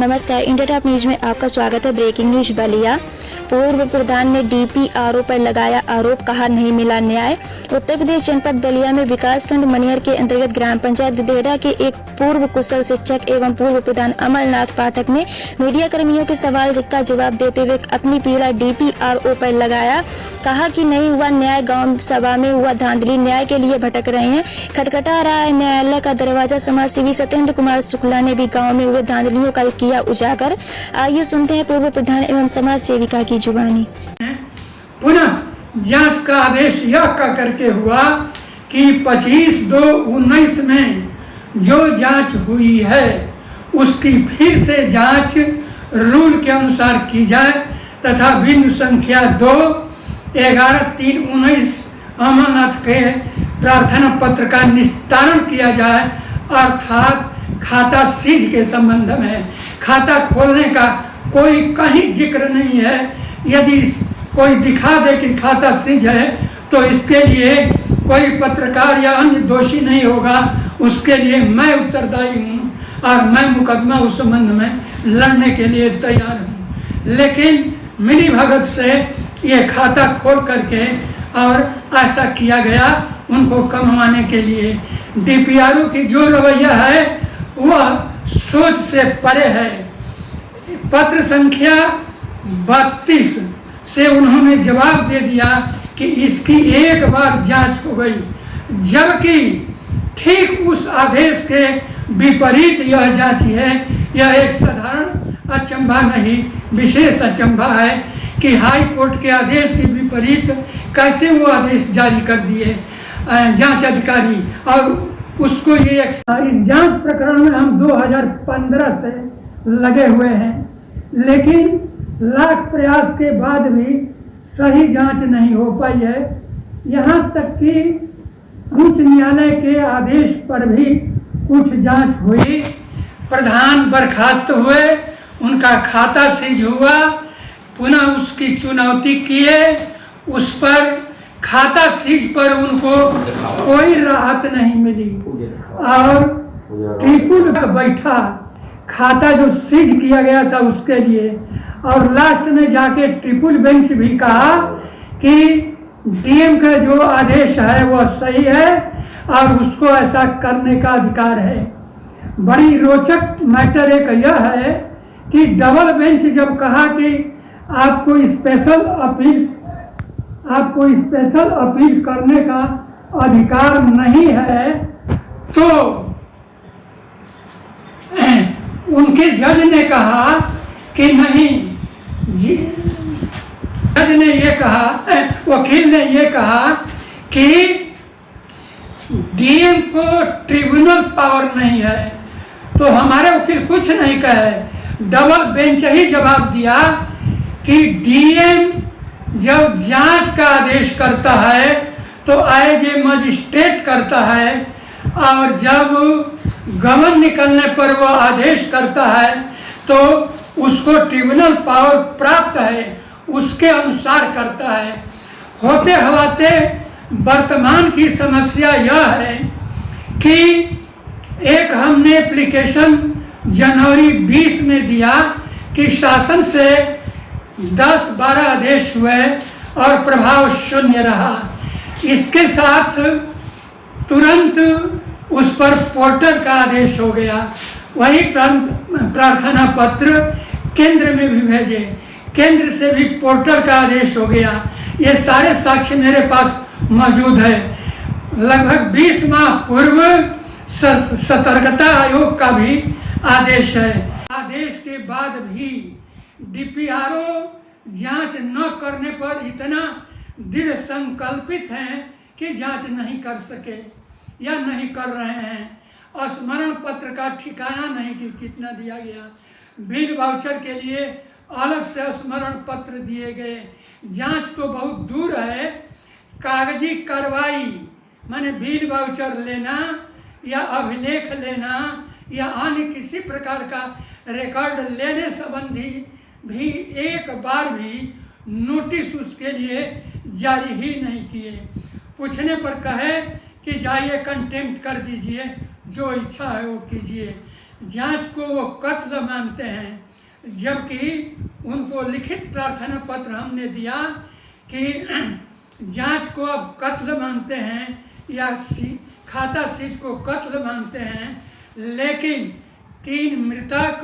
नमस्कार, India top news में आपका स्वागत है। Breaking news Ballia. पूर्व प्रधान ने डीपीआरओ पर लगाया आरोप, कहा नहीं मिला न्याय। उत्तर प्रदेश जनपद बलिया में विकासखंड मनियर के अंतर्गत ग्राम पंचायत दुधेड़ा के एक पूर्व कुशल शिक्षक एवं पूर्व प्रधान अमरनाथ पाठक ने मीडिया कर्मियों के सवाल का जवाब देते हुए अपनी पीड़ा डीपीआरओ पर लगाया। कहा कि नहीं हुआ न्याय, गाँव सभा में हुआ धांधली, न्याय के लिए भटक रहे हैं, खटखटा रहा है न्यायालय का दरवाजा। समाज सेवी सत्येंद्र कुमार शुक्ला ने भी गाँव में हुए धांधलियों का किया उजागर। आइए सुनते हैं पूर्व प्रधान एवं समाज सेविका की जुबानी। पुनः जांच का आदेश यह करके हुआ कि 25/2/19 में जो जांच हुई है उसकी फिर से जांच रूल के अनुसार की जाए तथा बिंदु संख्या 2/11/3/19 अमरनाथ के प्रार्थना पत्र का निस्तारण किया जाए, अर्थात खाता सीज के संबंध में। खाता खोलने का कोई कहीं जिक्र नहीं है। यदि कोई दिखा दे कि खाता सीज है तो इसके लिए कोई पत्रकार या अन्य दोषी नहीं होगा, उसके लिए मैं उत्तरदायी हूँ और मैं मुकदमा उस संबंध में लड़ने के लिए तैयार हूँ। लेकिन मिली भगत से ये खाता खोल करके और ऐसा किया गया उनको कमवाने के लिए। डीपीआरओ की जो रवैया है वह सोच से परे है। पत्र संख्या 32 से उन्होंने जवाब दे दिया कि इसकी एक बार जांच हो गई, जबकि ठीक उस आदेश के विपरीत यह जांच है। यह एक साधारण अचंभा नहीं, विशेष अचंभा है कि हाई कोर्ट के आदेश के विपरीत कैसे वो आदेश जारी कर दिए जांच अधिकारी। और उसको ये इस जांच प्रकरण में हम 2015 से लगे हुए हैं, लेकिन लाख प्रयास के बाद भी सही जांच नहीं हो पाई है। यहाँ तक कि उच्च न्यायालय के आदेश पर भी कुछ जांच हुई, प्रधान बर्खास्त हुए, उनका खाता सीज हुआ, पुनः उसकी चुनौती किए, उस पर खाता सीज पर उनको कोई राहत नहीं मिली और ट्रिपुल बैठा खाता जो सीज किया गया था उसके लिए। और लास्ट में जाके ट्रिपुल बेंच भी कहा कि डीएम का जो आदेश है वह सही है और उसको ऐसा करने का अधिकार है। बड़ी रोचक मैटर एक यह है कि डबल बेंच जब कहा कि आपको स्पेशल अपील करने का अधिकार नहीं है, तो उनके जज ने कहा कि नहीं, जज ने ये कहा, वकील ने ये कहा कि डीएम को ट्रिब्यूनल पावर नहीं है। तो हमारे वकील कुछ नहीं कहे, डबल बेंच ही जवाब दिया कि डीएम जब जांच का आदेश करता है तो एज ए मजिस्ट्रेट करता है, और जब गवर्न निकलने पर वो आदेश करता है तो उसको ट्रिब्यूनल पावर प्राप्त है, उसके अनुसार करता है। होते हवाते वर्तमान की समस्या यह है कि एक हमने एप्लीकेशन जनवरी 20 में दिया कि शासन से 10-12 आदेश हुए और प्रभाव शून्य रहा। इसके साथ तुरंत उस पर पोर्टल का आदेश हो गया। वही प्रार्थना पत्र केंद्र में भी भेजे, केंद्र से भी पोर्टल का आदेश हो गया। ये सारे साक्ष्य मेरे पास मौजूद है। लगभग 20 माह पूर्व सतर्कता आयोग का भी आदेश है। आदेश के बाद भी डीपीआरओ जांच न करने पर इतना दृढ़ संकल्पित हैं कि जांच नहीं कर सके या नहीं कर रहे हैं। स्मरण पत्र का ठिकाना नहीं कि कितना दिया गया, बिल वाउचर के लिए अलग से स्मरण पत्र दिए गए। जांच तो बहुत दूर है, कागजी कार्रवाई माने बिल वाउचर लेना या अभिलेख लेना या अन्य किसी प्रकार का रिकॉर्ड लेने संबंधी भी एक बार भी नोटिस उसके लिए जारी ही नहीं किए। पूछने पर कहे कि जाइए कंटेम्प्ट कर दीजिए, जो इच्छा है वो कीजिए। जांच को वो कत्ल मानते हैं, जबकि उनको लिखित प्रार्थना पत्र हमने दिया कि जांच को अब कत्ल मानते हैं या खाता सीज को कत्ल मानते हैं, लेकिन 3 मृतक,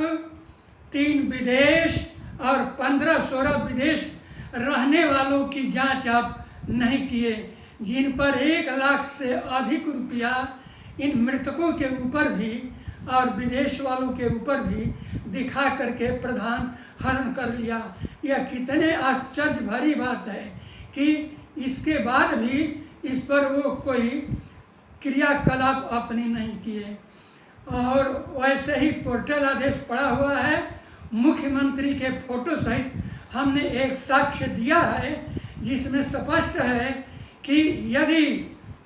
3 विदेश और 15-16 विदेश रहने वालों की जांच आप नहीं किए, जिन पर 1 लाख से अधिक रुपया इन मृतकों के ऊपर भी और विदेश वालों के ऊपर भी दिखा करके प्रधान हरण कर लिया। यह कितने आश्चर्य भरी बात है कि इसके बाद भी इस पर वो कोई क्रियाकलाप अपनी नहीं किए। और वैसे ही पोर्टल आदेश पड़ा हुआ है, मुख्यमंत्री के फोटो सहित हमने एक साक्ष्य दिया है जिसमें स्पष्ट है कि यदि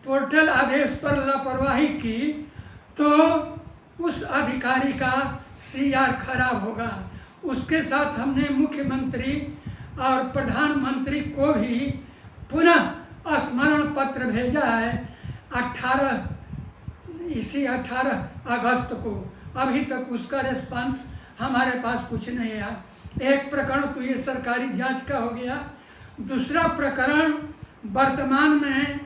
पोर्टल आदेश पर लापरवाही की तो उस अधिकारी का CR खराब होगा। उसके साथ हमने मुख्यमंत्री और प्रधानमंत्री को भी पुनः स्मरण पत्र भेजा है 18 अगस्त को। अभी तक उसका रिस्पांस हमारे पास कुछ नहीं आया। एक प्रकरण तो ये सरकारी जांच का हो गया, दूसरा प्रकरण वर्तमान में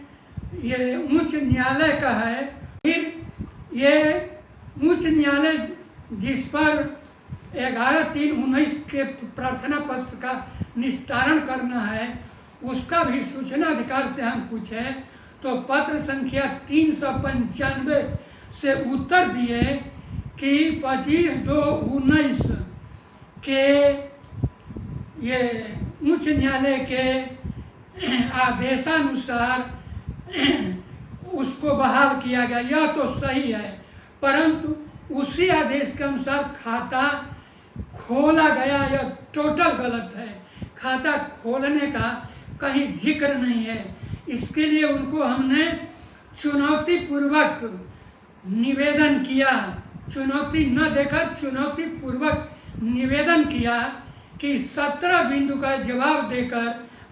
ये उच्च न्यायालय का है। फिर ये उच्च न्यायालय जिस पर 11/3/19 के प्रार्थना पत्र का निस्तारण करना है, उसका भी सूचना अधिकार से हम पूछे तो पत्र संख्या 395 से उत्तर दिए कि 25/2/19 के ये उच्च न्यायालय के आदेशानुसार उसको बहाल किया गया। यह तो सही है, परंतु उसी आदेश के अनुसार खाता खोला गया, यह टोटल गलत है। खाता खोलने का कहीं जिक्र नहीं है। इसके लिए उनको हमने चुनौतीपूर्वक निवेदन किया, चुनौती न देकर चुनौतीपूर्वक निवेदन किया कि 17 बिंदु का जवाब देकर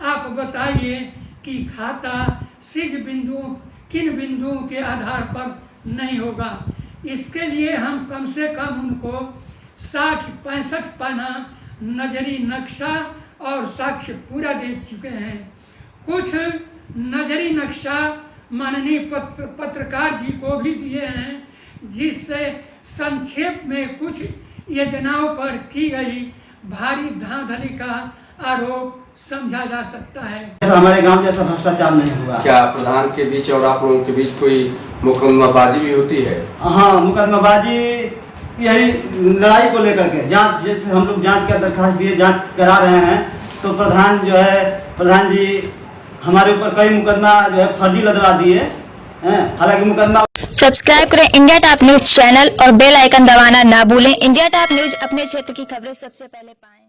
आप बताइए कि खाता सीज बिंदुओं किन बिंदुओं के आधार पर नहीं होगा। इसके लिए हम कम से कम उनको 60-65 पन्ना नजरी नक्शा और साक्ष्य पूरा दे चुके हैं। कुछ नजरी नक्शा माननीय पत्रकार जी को भी दिए हैं, जिससे संक्षेप में कुछ योजनाओं पर की गई भारी धांधली का आरोप समझा जा सकता है। हमारे गांव जैसा भ्रष्टाचार नहीं हुआ। क्या प्रधान के बीच और आप लोगों के बीच कोई मुकदमाबाजी भी होती है? हाँ, मुकदमाबाजी यही लड़ाई को लेकर के जांच, जैसे हम लोग जांच का दरखास्त दिए, जांच करा रहे हैं, तो प्रधान जी हमारे ऊपर कई मुकदमा जो है फर्जी लदवा दिए हैं। हालांकि मुकदमा। सब्सक्राइब करें इंडिया टॉप न्यूज चैनल और बेल आइकन दबाना ना भूलें। इंडिया टॉप न्यूज अपने क्षेत्र की खबरें सबसे पहले पाएं।